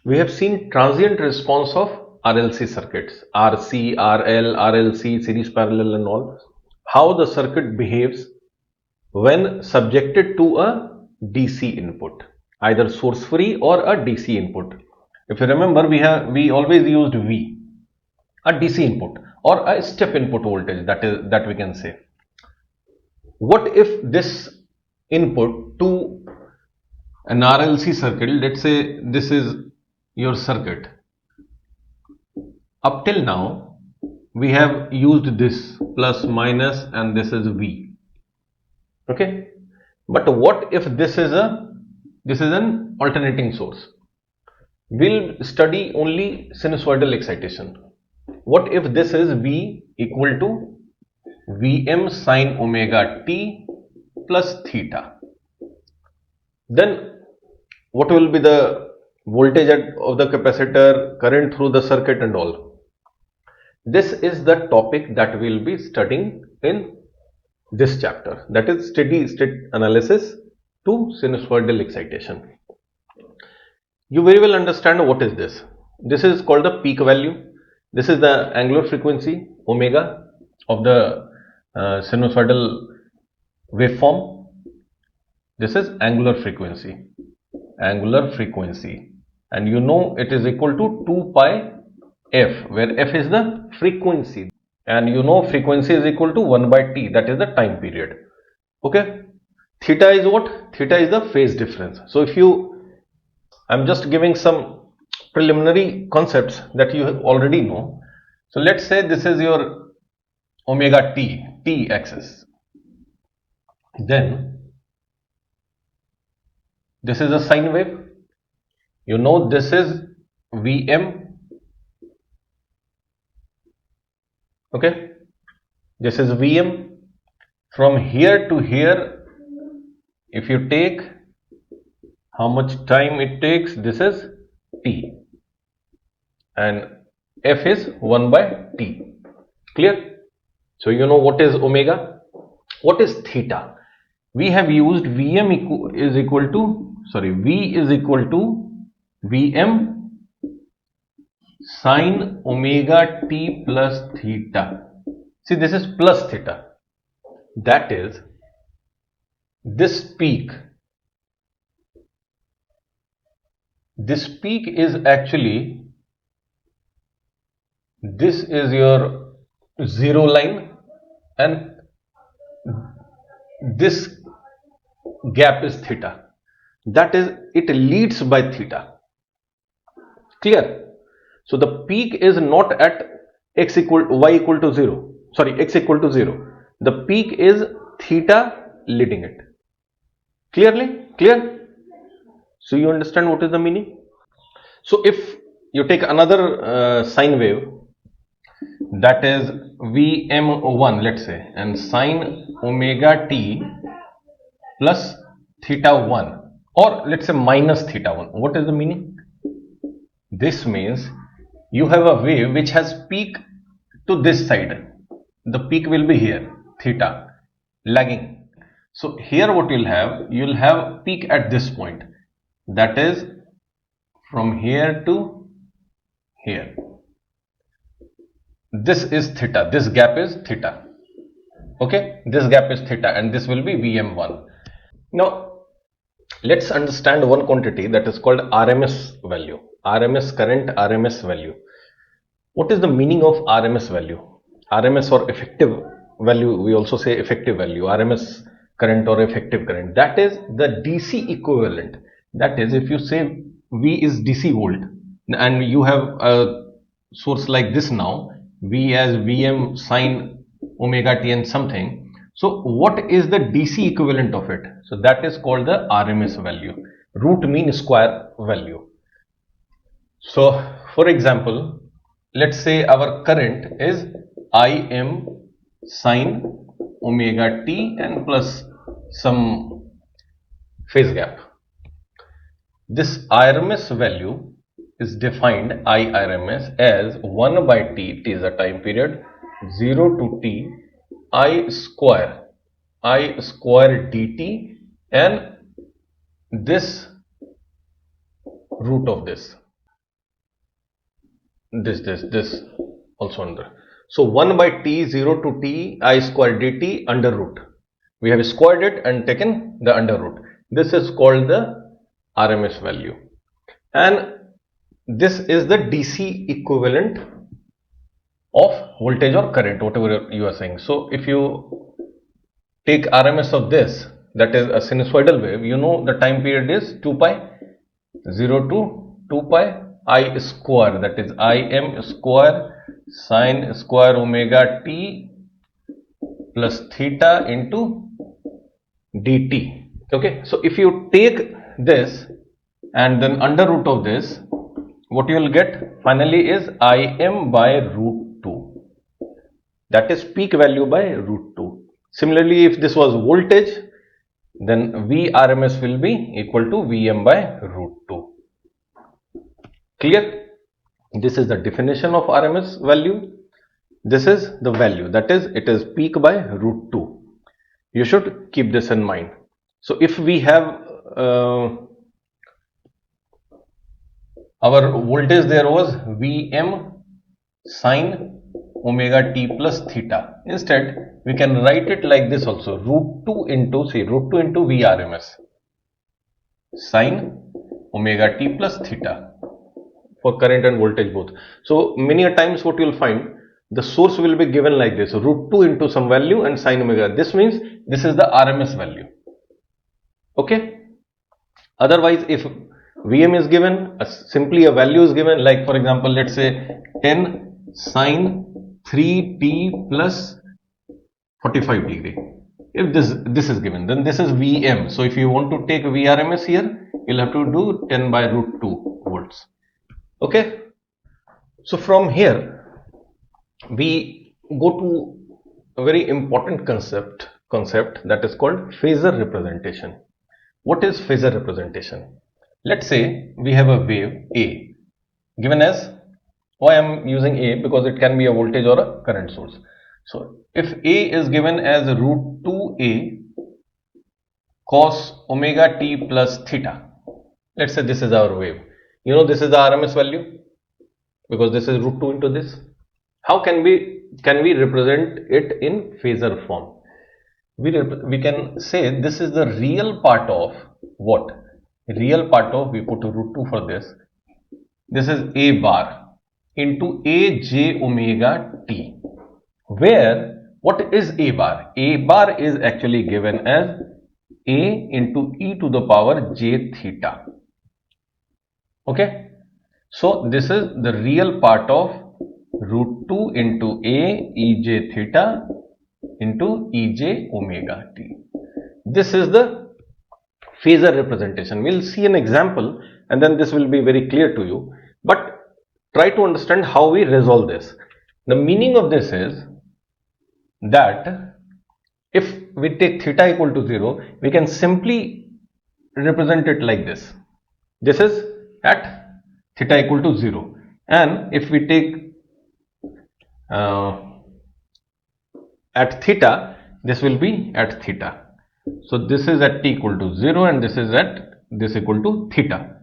We have seen transient response of RLC circuits, RC, RL, RLC, series parallel and all. How the circuit behaves when subjected to a DC input, either source free or a DC input. If you remember, we always used V, a DC input or a step input voltage, that we can say. What if this input to an RLC circuit, let's say this is your circuit. Up till now, we have used this plus minus and this is V. Okay, but what if this is an alternating source? We'll study only sinusoidal excitation. What if this is V equal to Vm sine omega t plus theta? Then what will be the voltage of the capacitor, current through the circuit and all? This is the topic that we will be studying in this chapter, that is steady state analysis to sinusoidal excitation. You very well understand what is this. This is called the peak value. This is the angular frequency omega of the sinusoidal waveform. This is angular frequency, and you know it is equal to 2 pi f, where f is the frequency, and you know frequency is equal to 1 by t, that is the time period. Okay, theta is what? Theta is the phase difference. So if I'm just giving some preliminary concepts that you already know. So let's say this is your omega t axis, then this is a sine wave. You know this is Vm. Okay, this is Vm. From here to here, if you take how much time it takes, this is t, and f is 1 by t. Clear? So you know what is omega. What is theta? We have used V is equal to Vm sine omega t plus theta. See, this is plus theta. That is, this peak is actually, this is your zero line, and this gap is theta. That is, it leads by theta. Clear? So the peak is not at x equal to 0. The peak is theta leading it. Clear? So you understand what is the meaning? So if you take another sine wave, that is Vm1, let's say, and sine omega t plus theta 1, or let's say minus theta 1. What is the meaning? This means you have a wave which has peak to this side. The peak will be here, theta, lagging. So here what you'll have peak at this point, that is from here to here. This is theta, this gap is theta. Okay, this gap is theta, and this will be Vm1. Now let's understand one quantity that is called RMS value. RMS current, RMS value. What is the meaning of RMS value? RMS or effective value, we also say effective value, RMS current or effective current. That is the DC equivalent. That is, if you say V is DC volt and you have a source like this now, V as Vm sine omega t and something. So what is the DC equivalent of it? So that is called the RMS value, root mean square value. So for example, let's say our current is Im sine omega t and plus some phase gap. This RMS value is defined, IRMS, as 1 by t is a time period, 0 to t, I square dt, and this root of this. this also under. So 1 by t 0 to t I square dt under root. We have squared it and taken the under root. This is called the RMS value, and this is the DC equivalent of voltage or current, whatever you are saying. So if you take RMS of this, that is a sinusoidal wave, you know the time period is 2 pi 0 to 2 pi I square, that is Im square sine square omega t plus theta into dt. Okay, so if you take this and then under root of this, what you will get finally is Im by root 2, that is peak value by root 2. Similarly, if this was voltage, then Vrms will be equal to Vm by root 2. Clear? This is the definition of RMS value. This is the value, that is, it is peak by root 2. You should keep this in mind. So if we have our voltage there was Vm sine omega t plus theta. Instead, we can write it like this also, root 2 into Vrms sine omega t plus theta for current and voltage both. So many a times what you will find, the source will be given like this, root 2 into some value and sine omega. This means this is the RMS value. Okay. Otherwise, if Vm is given, simply a value is given, like for example, let's say 10 sine 3t plus 45 degree. If this is given, then this is Vm. So if you want to take Vrms here, you'll have to do 10 by root 2 volts. Okay. So from here, we go to a very important concept that is called phasor representation. What is phasor representation? Let's say we have a wave A given as, why I am using A, because it can be a voltage or a current source. So if A is given as root 2A cos omega t plus theta, let's say this is our wave. You know this is the RMS value because this is root 2 into this. How can we represent it in phasor form? We can say this is the real part of what? Real part of, we put root 2 for this. This is A bar into A j omega t, where what is A bar? A bar is actually given as A into e to the power j theta. Okay, so this is the real part of root 2 into A ej theta into ej omega t. This is the phasor representation. We'll see an example and then this will be very clear to you, but try to understand how we resolve this. The meaning of this is that if we take theta equal to 0, we can simply represent it like this. This is at theta equal to 0, and if we take at theta, this will be at theta. So this is at t equal to 0 and this is at this equal to theta.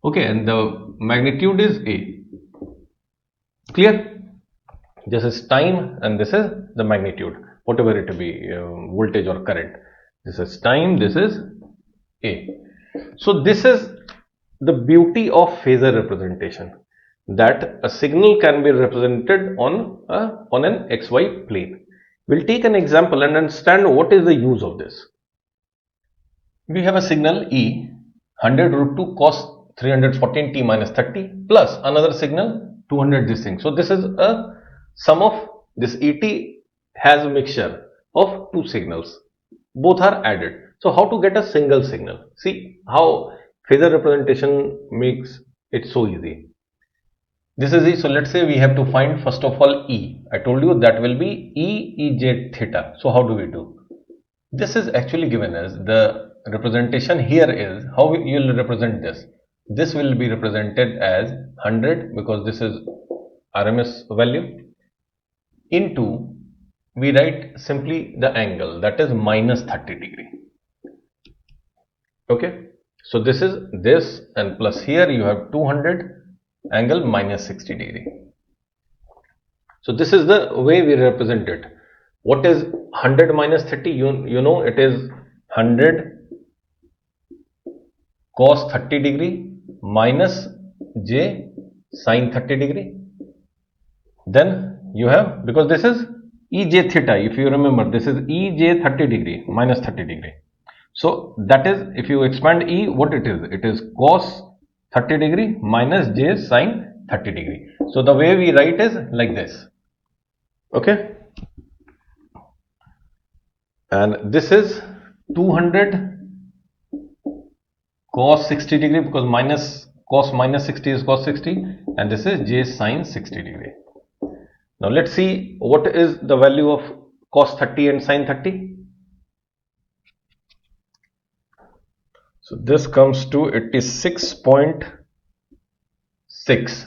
Okay, and the magnitude is A. Clear? This is time and this is the magnitude, whatever it be, voltage or current. This is time, this is A. So this is the beauty of phasor representation, that a signal can be represented on an XY plane. We'll take an example and understand what is the use of this. We have a signal E, 100 root 2 cos 314 t minus 30 plus another signal 200 this thing. So this is a sum of this ET has a mixture of two signals. Both are added. So how to get a single signal? See how phasor representation makes it so easy. This is easy. So let's say we have to find first of all E. I told you that will be E ej theta. So how do we do? This is actually given as the representation here is how you will represent this. This will be represented as 100 because this is RMS value into, we write simply the angle, that is minus 30 degree. Okay, so this is this and plus here you have 200 angle minus 60 degree. So this is the way we represent it. What is 100 minus 30? You know it is 100 cos 30 degree minus j sin 30 degree. Then you have, because this is ej theta, if you remember, this is ej 30 degree minus 30 degree. So that is, if you expand e, what it is cos 30 degree minus j sin 30 degree. So the way we write is like this. Okay. And this is 200 cos 60 degree, because cos minus 60 is cos 60, and this is j sin 60 degree. Now let's see what is the value of cos 30 and sin 30. So this comes to 86.6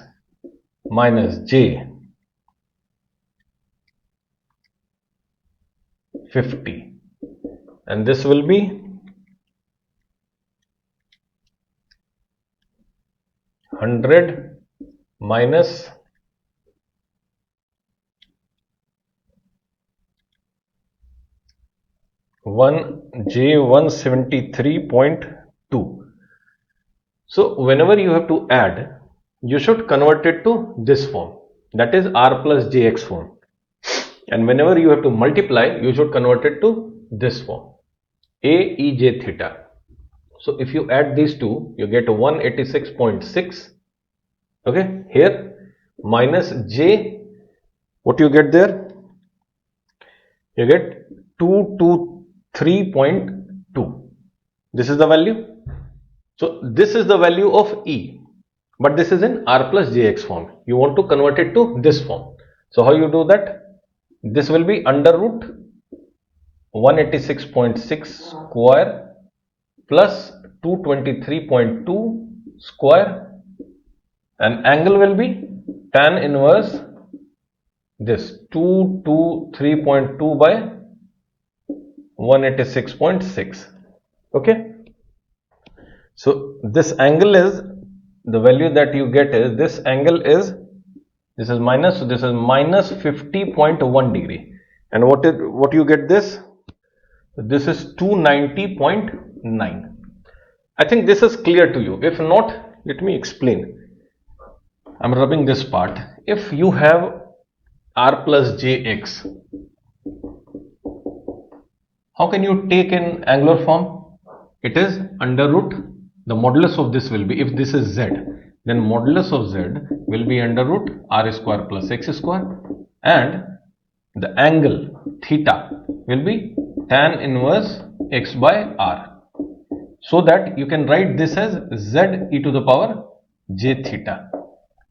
minus j 50, and this will be 100 minus 173.2. So whenever you have to add, you should convert it to this form, that is r plus jx form, and whenever you have to multiply, you should convert it to this form, a ej theta. So if you add these two, you get 186.6, okay, here, minus j, what you get there? You get 223.2. This is the value. So this is the value of E, but this is in R plus JX form. You want to convert it to this form. So how you do that? This will be under root 186.6 square plus 223.2 square, and angle will be tan inverse this 223.2 by 186.6. Okay. So this angle is, the value that you get is, this angle is, this is minus, so this is minus 50.1 degree. And what you get this? This is 290.9. I think this is clear to you. If not, let me explain. I'm rubbing this part. If you have r plus jx, how can you take in angular form? It is under root, the modulus of this will be, if this is z, then modulus of z will be under root r square plus x square, and the angle theta will be tan inverse x by r. So that you can write this as z e to the power j theta.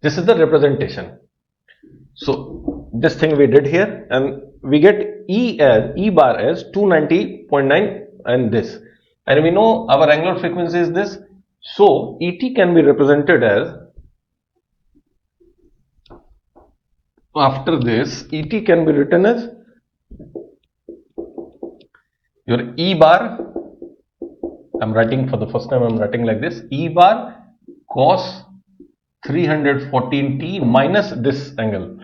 This is the representation. So this thing we did here, and we get E bar as 290.9 and this, and we know our angular frequency is this. So ET can be represented as, after this, ET can be written as your E bar. I'm writing for the first time, I'm writing like this, E bar cos 314t minus this angle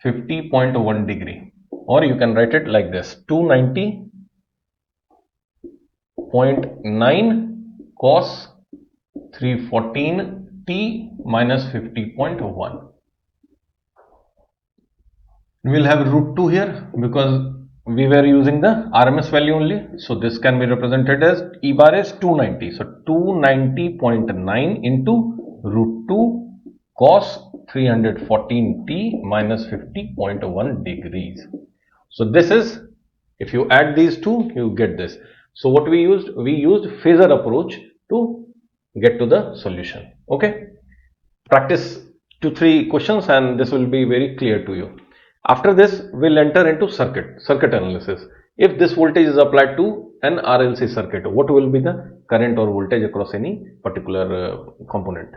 50.1 degree, or you can write it like this, 290.9 cos 314t minus 50.1. We'll have root 2 here because we were using the RMS value only. So this can be represented as E bar is 290. So 290.9 into root 2 cos 314t minus 50.1 degrees. So this is, if you add these two, you get this. So what we used phasor approach to get to the solution. Okay. Practice 2-3 questions and this will be very clear to you. After this, we'll enter into circuit analysis. If this voltage is applied to an RLC circuit, what will be the current or voltage across any particular component?